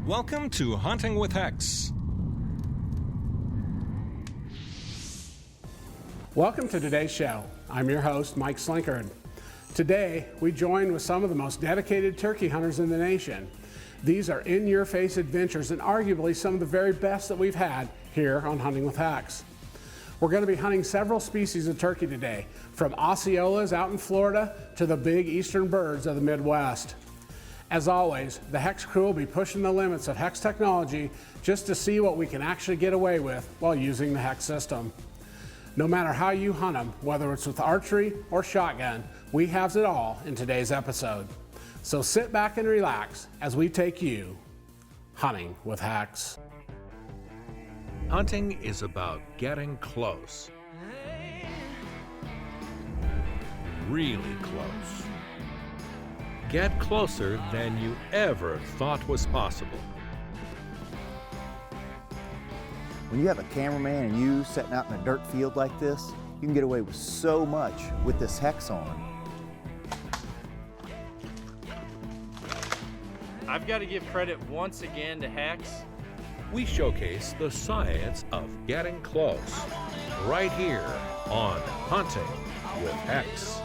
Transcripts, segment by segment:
Welcome to Hunting with HECS. Welcome to today's show. I'm your host, Mike Slinkard. Today, we join with some of the most dedicated turkey hunters in the nation. These are in-your-face adventures and arguably some of the very best that we've had here on Hunting with HECS. We're going to be hunting several species of turkey today, from Osceolas out in Florida to the big eastern birds of the Midwest. As always, the HECS crew will be pushing the limits of HECS technology just to see what we can actually get away with while using the HECS system. No matter how you hunt them, whether it's with archery or shotgun, we have it all in today's episode. So sit back and relax as we take you hunting with HECS. Hunting is about getting close. Really close. Get closer than you ever thought was possible. When you have a cameraman and you setting out in a dirt field like this, you can get away with so much with this HECS on. I've got to give credit once again to HECS. We showcase the science of getting close right here on Hunting with HECS.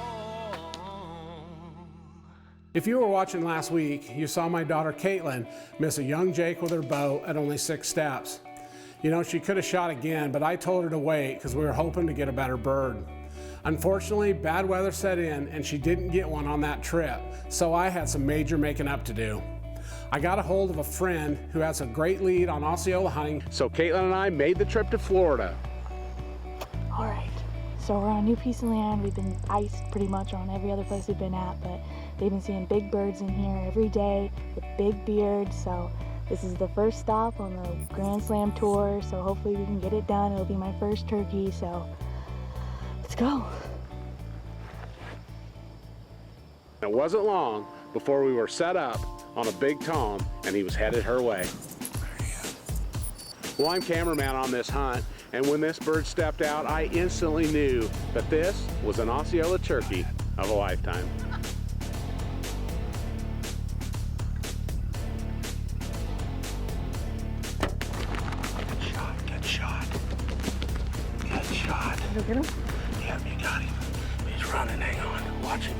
If you were watching last week, you saw my daughter Caitlin miss a young Jake with her bow at only 6 steps. You know, she could have shot again, but I told her to wait because we were hoping to get a better bird. Unfortunately, bad weather set in and she didn't get one on that trip, so I had some major making up to do. I got a hold of a friend who has a great lead on Osceola hunting, so Caitlin and I made the trip to Florida. All right, so we're on a new piece of land. We've been iced pretty much on every other place we've been at, but they've been seeing big birds in here every day with big beards, so this is the first stop on the Grand Slam tour, so hopefully we can get it done. It'll be my first turkey, so let's go. It wasn't long before we were set up on a big tom and he was headed her way. Well, I'm cameraman on this hunt, and when this bird stepped out, I instantly knew that this was an Osceola turkey of a lifetime. Good shot. Did you get him? Yep, you got him. He's running, hang on. Watch him.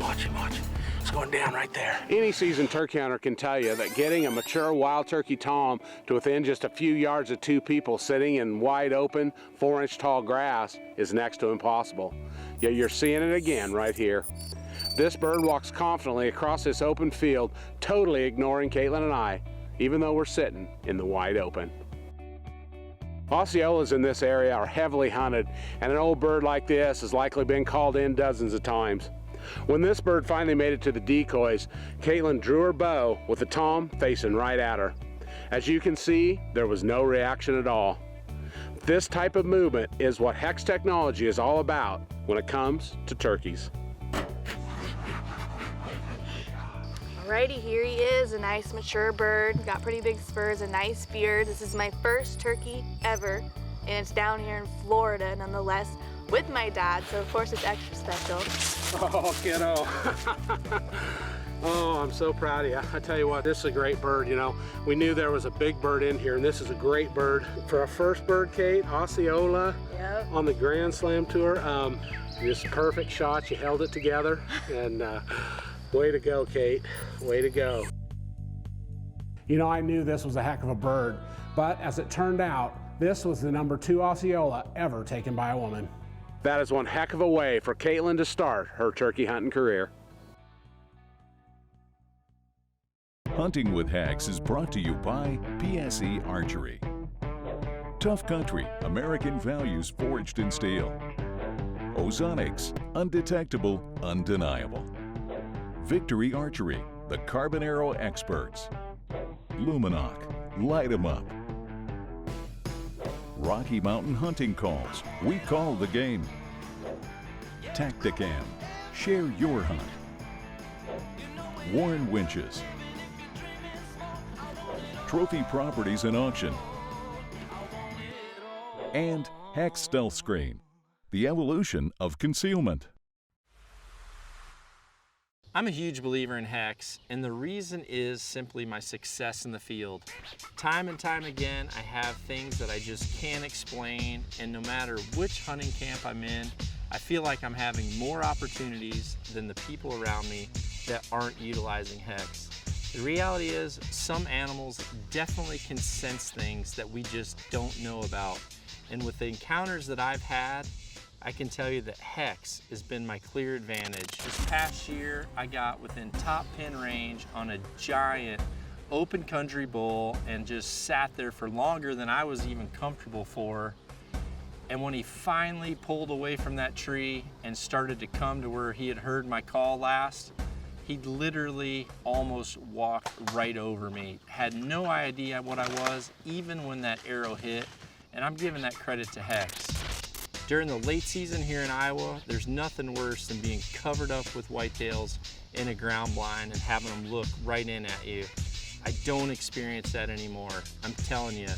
It's going down right there. Any seasoned turkey hunter can tell you that getting a mature wild turkey tom to within just a few yards of 2 people sitting in wide open, 4-inch tall grass is next to impossible. Yet you're seeing it again right here. This bird walks confidently across this open field, totally ignoring Caitlin and I, even though we're sitting in the wide open. Osceolas in this area are heavily hunted, and an old bird like this has likely been called in dozens of times. When this bird finally made it to the decoys, Caitlin drew her bow with the tom facing right at her. As you can see, there was no reaction at all. This type of movement is what HECS technology is all about when it comes to turkeys. Alrighty, here he is, a nice mature bird. Got pretty big spurs, a nice beard. This is my first turkey ever, and it's down here in Florida nonetheless with my dad, so of course it's extra special. Oh, kiddo. Oh, I'm so proud of you. I tell you what, this is a great bird, you know. We knew there was a big bird in here, and this is a great bird. For our first bird, Kate, Osceola, Yep. on the Grand Slam tour, just perfect shot. You held it together, and way to go, Kate. Way to go. You know, I knew this was a heck of a bird, but as it turned out, this was the number 2 Osceola ever taken by a woman. That is one heck of a way for Caitlin to start her turkey hunting career. Hunting with HECS is brought to you by PSE Archery. Tough Country, American values forged in steel. Ozonics, undetectable, undeniable. Victory Archery, the Carbon Arrow experts. Luminoc, light 'em up. Rocky Mountain Hunting Calls, we call the game. Tacticam, share your hunt. Warren Winches. Trophy Properties and Auction. And HECS Stealth Screen, the evolution of concealment. I'm a huge believer in HECS, and the reason is simply my success in the field. Time and time again, I have things that I just can't explain, and no matter which hunting camp I'm in, I feel like I'm having more opportunities than the people around me that aren't utilizing HECS. The reality is, some animals definitely can sense things that we just don't know about. And with the encounters that I've had, I can tell you that HECS has been my clear advantage. This past year, I got within top pin range on a giant open country bull and just sat there for longer than I was even comfortable for. And when he finally pulled away from that tree and started to come to where he had heard my call last, he literally almost walked right over me. Had no idea what I was, even when that arrow hit, and I'm giving that credit to HECS. During the late season here in Iowa, there's nothing worse than being covered up with whitetails in a ground blind and having them look right in at you. I don't experience that anymore. I'm telling you,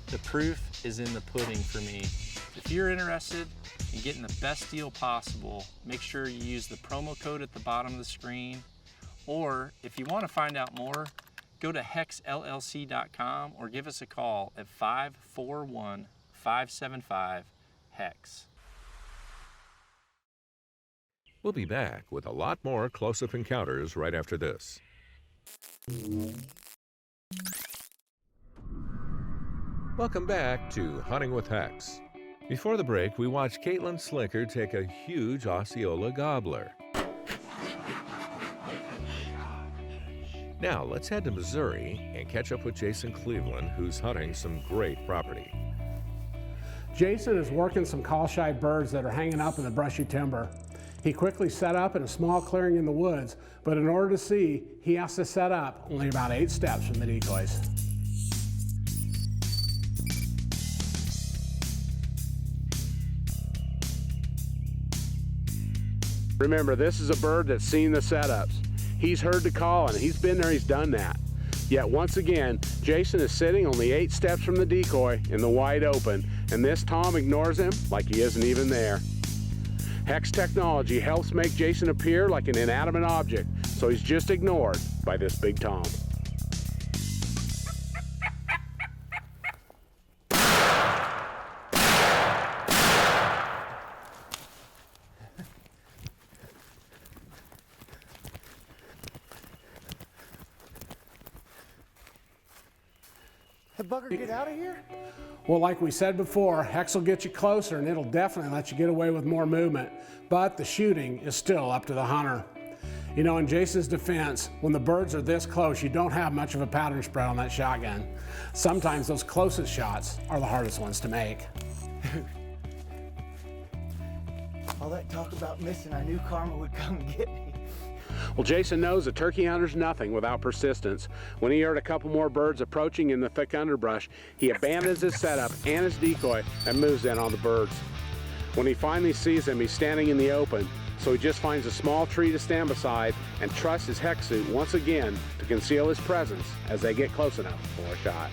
the proof is in the pudding for me. If you're interested in getting the best deal possible, make sure you use the promo code at the bottom of the screen. Or if you want to find out more, go to hexllc.com or give us a call at 541-575-HECS. We'll be back with a lot more close-up encounters right after this. Welcome back to Hunting with HECS. Before the break, we watched Caitlin Slinker take a huge Osceola gobbler. Now, let's head to Missouri and catch up with Jason Cleveland, who's hunting some great property. Jason is working some call-shy birds that are hanging up in the brushy timber. He quickly set up in a small clearing in the woods, but in order to see, he has to set up only about 8 steps from the decoys. Remember, this is a bird that's seen the setups. He's heard the call and he's been there, he's done that. Yet once again, Jason is sitting only 8 steps from the decoy in the wide open, and this Tom ignores him like he isn't even there. HECS technology helps make Jason appear like an inanimate object, so he's just ignored by this big Tom. The bugger get out of here? Well, like we said before, HECS will get you closer and it'll definitely let you get away with more movement, but the shooting is still up to the hunter. You know, in Jason's defense, when the birds are this close, you don't have much of a pattern spread on that shotgun. Sometimes those closest shots are the hardest ones to make. All that talk about missing, I knew karma would come and get me. Well, Jason knows a turkey hunter's nothing without persistence. When he heard a couple more birds approaching in the thick underbrush, he abandons his setup and his decoy and moves in on the birds. When he finally sees them, he's standing in the open, so he just finds a small tree to stand beside and trusts his HECS suit once again to conceal his presence as they get close enough for a shot.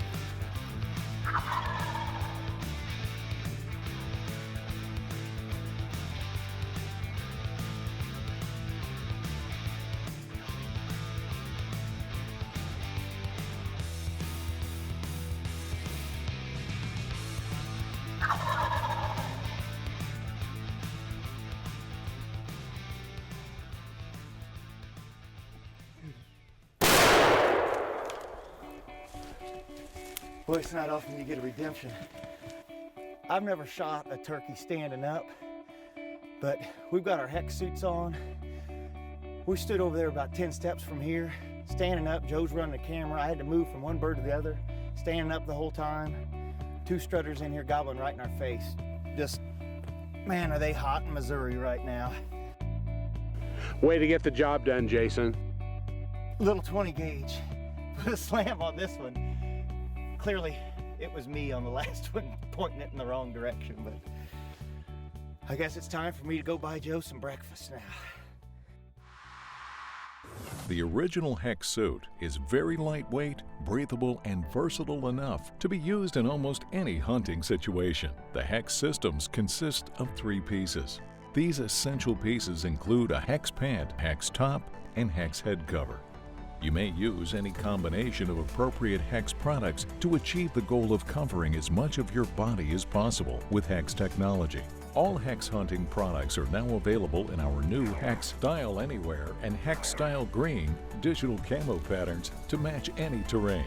Boy, it's not often you get a redemption. I've never shot a turkey standing up, but we've got our HECS suits on. We stood over there about 10 steps from here, standing up. Joe's running the camera. I had to move from one bird to the other, standing up the whole time. 2 strutters in here gobbling right in our face. Just, man, are they hot in Missouri right now. Way to get the job done, Jason. Little 20 gauge. Put a slam on this one. Clearly, it was me on the last one pointing it in the wrong direction, but I guess it's time for me to go buy Joe some breakfast now. The original HECS suit is very lightweight, breathable, and versatile enough to be used in almost any hunting situation. The HECS systems consist of 3 pieces: These essential pieces include a HECS pant, HECS top, and HECS head cover. You may use any combination of appropriate HECS products to achieve the goal of covering as much of your body as possible with HECS technology. All HECS hunting products are now available in our new HECS Style Anywhere and HECS Style Green digital camo patterns to match any terrain.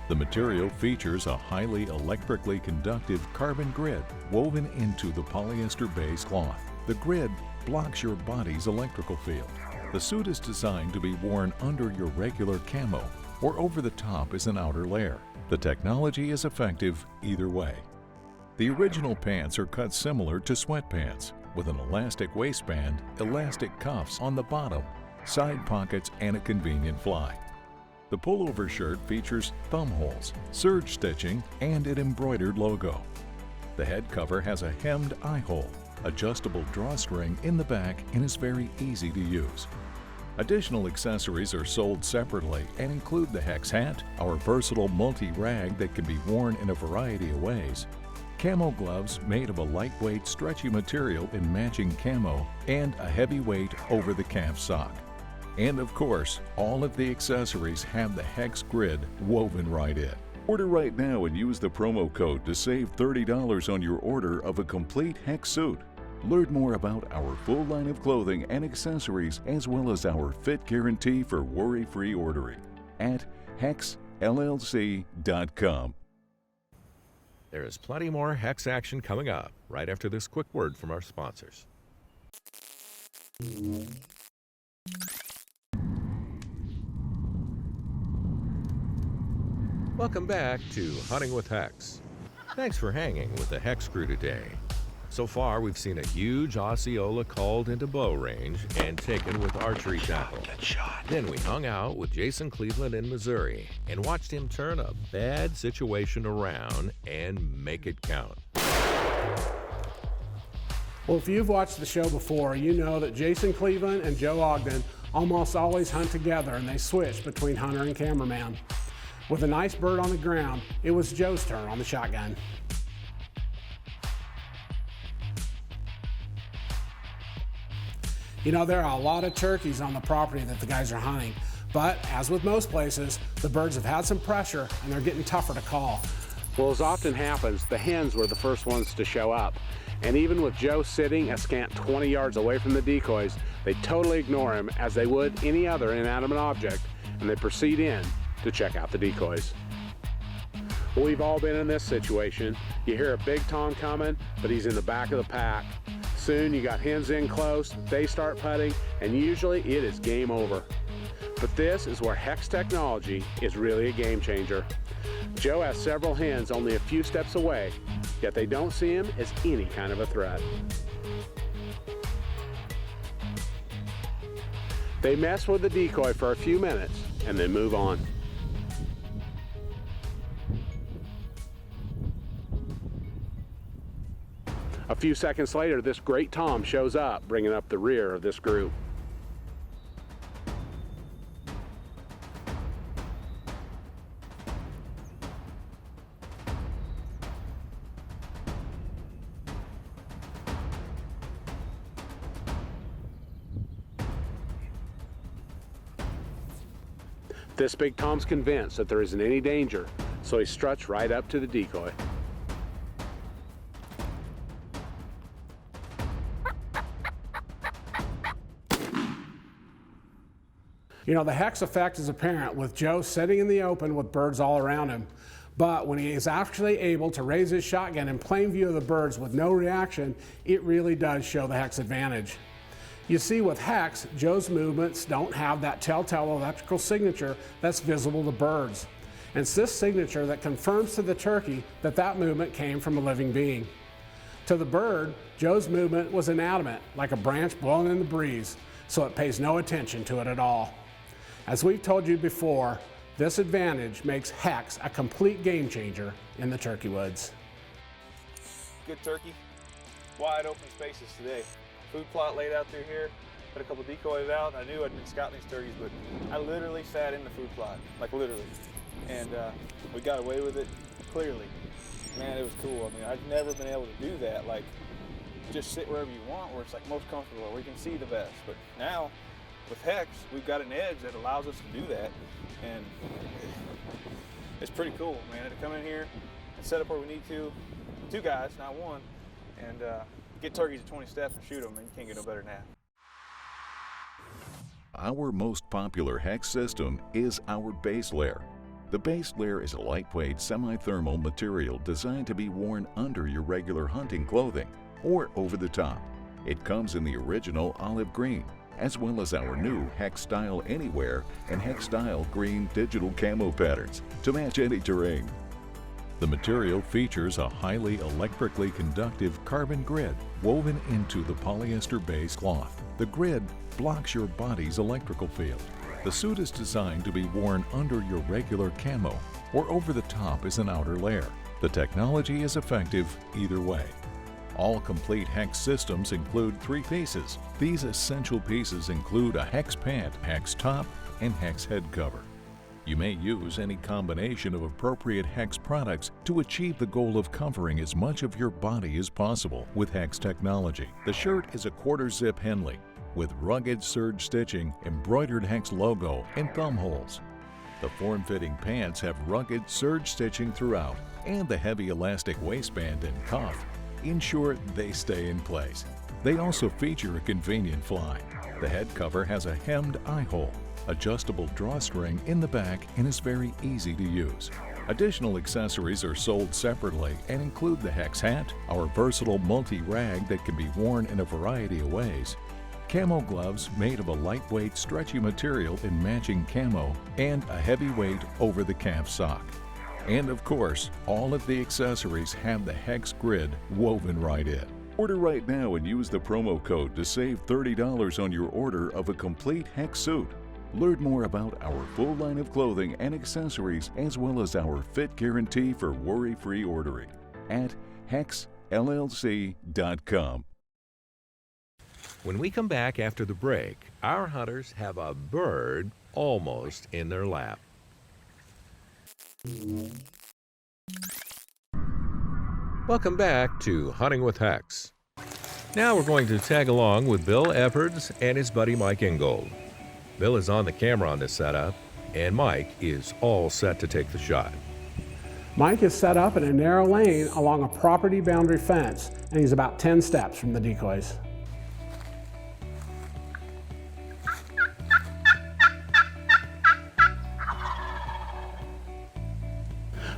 The material features a highly electrically conductive carbon grid woven into the polyester base cloth. The grid blocks your body's electrical field. The suit is designed to be worn under your regular camo or over the top as an outer layer. The technology is effective either way. The original pants are cut similar to sweatpants, with an elastic waistband, elastic cuffs on the bottom, side pockets, and a convenient fly. The pullover shirt features thumb holes, serge stitching, and an embroidered logo. The head cover has a hemmed eye hole, adjustable drawstring in the back, and is very easy to use. Additional accessories are sold separately and include the HECS hat, our versatile multi-rag that can be worn in a variety of ways, camo gloves made of a lightweight, stretchy material in matching camo, and a heavyweight over-the-calf sock. And of course, all of the accessories have the HECS grid woven right in. Order right now and use the promo code to save $30 on your order of a complete HECS suit. Learn more about our full line of clothing and accessories, as well as our fit guarantee for worry-free ordering at HECSLLC.com. There is plenty more HECS action coming up right after this quick word from our sponsors. Welcome back to Hunting with HECS. Thanks for hanging with the HECS crew today. So far, we've seen a huge Osceola called into bow range and taken with archery tackle. Then we hung out with Jason Cleveland in Missouri and watched him turn a bad situation around and make it count. Well, if you've watched the show before, you know that Jason Cleveland and Joe Ogden almost always hunt together, and they switch between hunter and cameraman. With a nice bird on the ground, it was Joe's turn on the shotgun. You know, there are a lot of turkeys on the property that the guys are hunting, but as with most places, the birds have had some pressure and they're getting tougher to call. Well, as often happens, the hens were the first ones to show up. And even with Joe sitting a scant 20 yards away from the decoys, they totally ignore him as they would any other inanimate object, and they proceed in to check out the decoys. Well, we've all been in this situation. You hear a big tom coming, but he's in the back of the pack. Soon you got hens in close, they start putting, and usually it is game over. But this is where HECS technology is really a game changer. Joe has several hens only a few steps away, yet they don't see him as any kind of a threat. They mess with the decoy for a few minutes and then move on. A few seconds later, this great tom shows up, bringing up the rear of this group. This big tom's convinced that there isn't any danger, so he struts right up to the decoy. You know, the HECS effect is apparent with Joe sitting in the open with birds all around him. But when he is actually able to raise his shotgun in plain view of the birds with no reaction, it really does show the HECS advantage. You see, with HECS, Joe's movements don't have that telltale electrical signature that's visible to birds. And it's this signature that confirms to the turkey that that movement came from a living being. To the bird, Joe's movement was inanimate, like a branch blown in the breeze, so it pays no attention to it at all. As we've told you before, this advantage makes HECS a complete game changer in the turkey woods. Good turkey, wide open spaces today. Food plot laid out through here, put a couple decoys out. I knew I'd been scouting these turkeys, but I literally sat in the food plot, like literally. And we got away with it clearly. Man, it was cool. I mean, I've never been able to do that, like just sit wherever you want, where it's like most comfortable, where we can see the best. But now with HECS, we've got an edge that allows us to do that, and it's pretty cool, man, to come in here and set up where we need to, 2 guys, not 1, and get turkeys at 20 steps and shoot them, and you can't get no better than that. Our most popular HECS system is our base layer. The base layer is a lightweight semi-thermal material designed to be worn under your regular hunting clothing or over the top. It comes in the original olive green, as well as our new HECS Style Anywhere and HECS Style Green digital camo patterns to match any terrain. The material features a highly electrically conductive carbon grid woven into the polyester base cloth. The grid blocks your body's electrical field. The suit is designed to be worn under your regular camo or over the top as an outer layer. The technology is effective either way. All complete HECS systems include 3 pieces. These essential pieces include a HECS pant, HECS top, and HECS head cover. You may use any combination of appropriate HECS products to achieve the goal of covering as much of your body as possible with HECS technology. The shirt is a 1/4 zip Henley with rugged serge stitching, embroidered HECS logo, and thumb holes. The form-fitting pants have rugged serge stitching throughout, and the heavy elastic waistband and cuff ensure they stay in place. They also feature a convenient fly. The head cover has a hemmed eye hole, adjustable drawstring in the back, and is very easy to use. Additional accessories are sold separately and include the HECS hat, our versatile multi-rag that can be worn in a variety of ways, camo gloves made of a lightweight, stretchy material in matching camo, and a heavyweight over-the-calf sock. And of course, all of the accessories have the HECS grid woven right in. Order right now and use the promo code to save $30 on your order of a complete HECS suit. Learn more about our full line of clothing and accessories, as well as our fit guarantee for worry-free ordering at HECSLLC.com. When we come back after the break, our hunters have a bird almost in their lap. Welcome back to Hunting with HECS. Now we're going to tag along with Bill Effords and his buddy Mike Ingold. Bill is on the camera on this setup, and Mike is all set to take the shot. Mike is set up in a narrow lane along a property boundary fence, and he's about 10 steps from the decoys.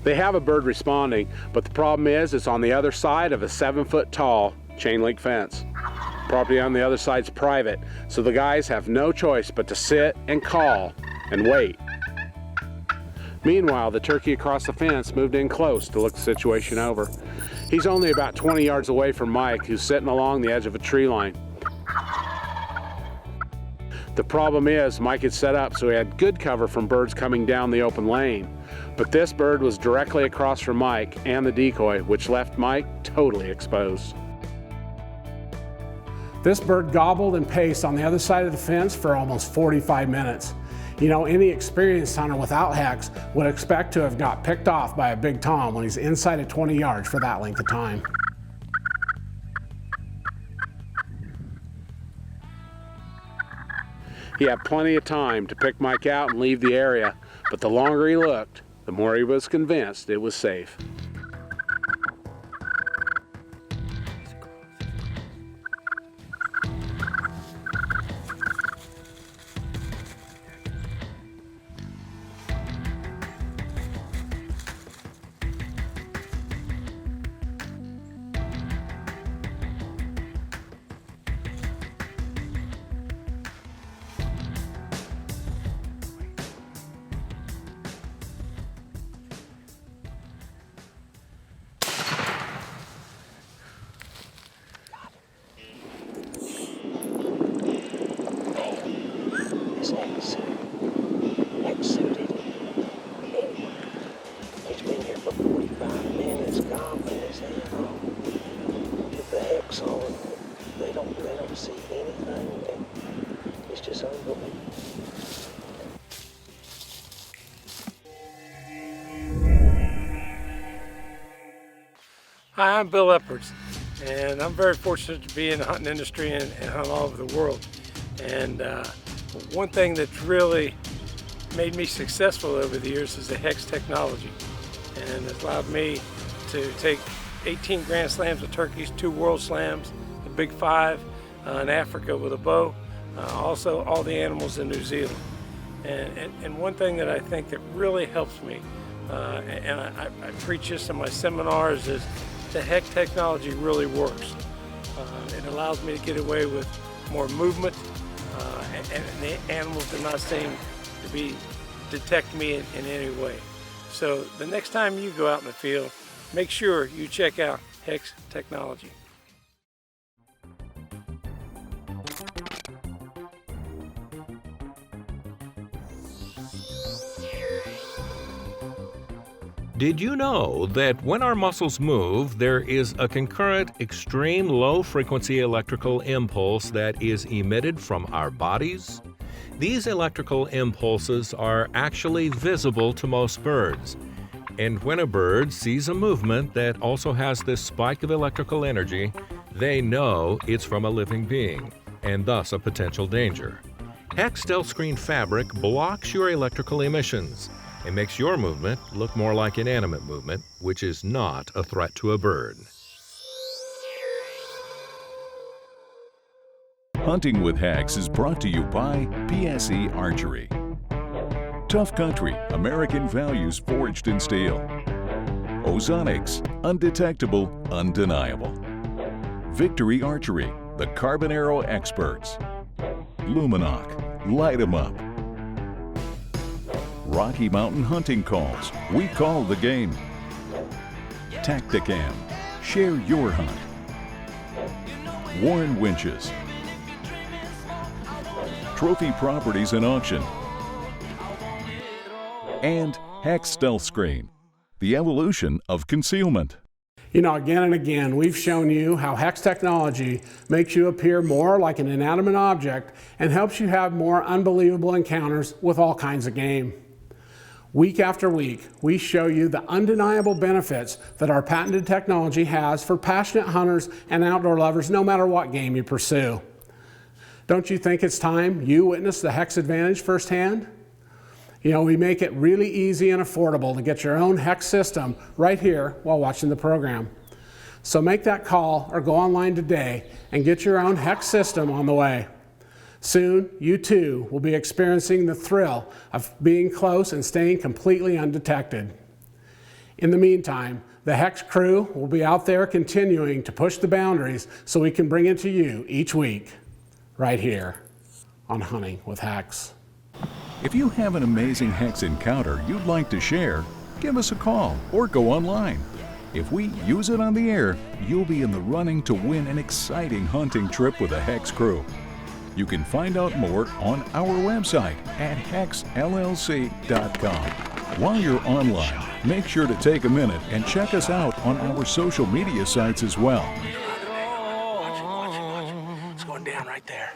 They have a bird responding, but the problem is it's on the other side of a 7-foot tall chain link fence. Property on the other side's private, so the guys have no choice but to sit and call and wait. Meanwhile, the turkey across the fence moved in close to look the situation over. He's only about 20 yards away from Mike, who's sitting along the edge of a tree line. The problem is Mike had set up so he had good cover from birds coming down the open lane. But this bird was directly across from Mike and the decoy, which left Mike totally exposed. This bird gobbled and paced on the other side of the fence for almost 45 minutes. You know, any experienced hunter without HECS would expect to have got picked off by a big tom when he's inside of 20 yards for that length of time. He had plenty of time to pick Mike out and leave the area, but the longer he looked, the more he was convinced it was safe. Hi, I'm Bill Effords, And I'm very fortunate to be in the hunting industry and hunt all over the world. And one thing that's really made me successful over the years is the HECS technology. And it's allowed me to take 18 Grand Slams of turkeys, 2 World Slams, the Big 5 in Africa with a bow, also all the animals in New Zealand. And one thing that I think that really helps me, and I preach this in my seminars, is the HECS technology really works. It allows me to get away with more movement, and the animals do not seem to detect me in any way. So the next time you go out in the field, make sure you check out HECS technology. Did you know that when our muscles move, there is a concurrent, extreme low-frequency electrical impulse that is emitted from our bodies? These electrical impulses are actually visible to most birds. And when a bird sees a movement that also has this spike of electrical energy, they know it's from a living being, and thus a potential danger. HECS Stealth Screen fabric blocks your electrical emissions and makes your movement look more like inanimate movement, which is not a threat to a bird. Hunting with HECS is brought to you by PSE Archery. Tough Country, American values forged in steel. Ozonics, undetectable, undeniable. Victory Archery, the carbon arrow experts. Luminoc, light 'em up. Rocky Mountain Hunting Calls, we call the game. Tacticam, share your hunt. Warren Winches. Trophy Properties and Auction. And HECS Stealth Screen, the evolution of concealment. You know, again and again, we've shown you how HECS technology makes you appear more like an inanimate object and helps you have more unbelievable encounters with all kinds of game. Week after week, we show you the undeniable benefits that our patented technology has for passionate hunters and outdoor lovers, no matter what game you pursue. Don't you think it's time you witness the HECS advantage firsthand? You know, we make it really easy and affordable to get your own HECS system right here while watching the program. So make that call or go online today and get your own HECS system on the way. Soon, you too will be experiencing the thrill of being close and staying completely undetected. In the meantime, the HECS crew will be out there continuing to push the boundaries so we can bring it to you each week, right here on Hunting with HECS. If you have an amazing HECS encounter you'd like to share, give us a call or go online. If we use it on the air, you'll be in the running to win an exciting hunting trip with the HECS crew. You can find out more on our website at hexllc.com. While you're online, make sure to take a minute and check us out on our social media sites as well. Watch it. It's going down right there.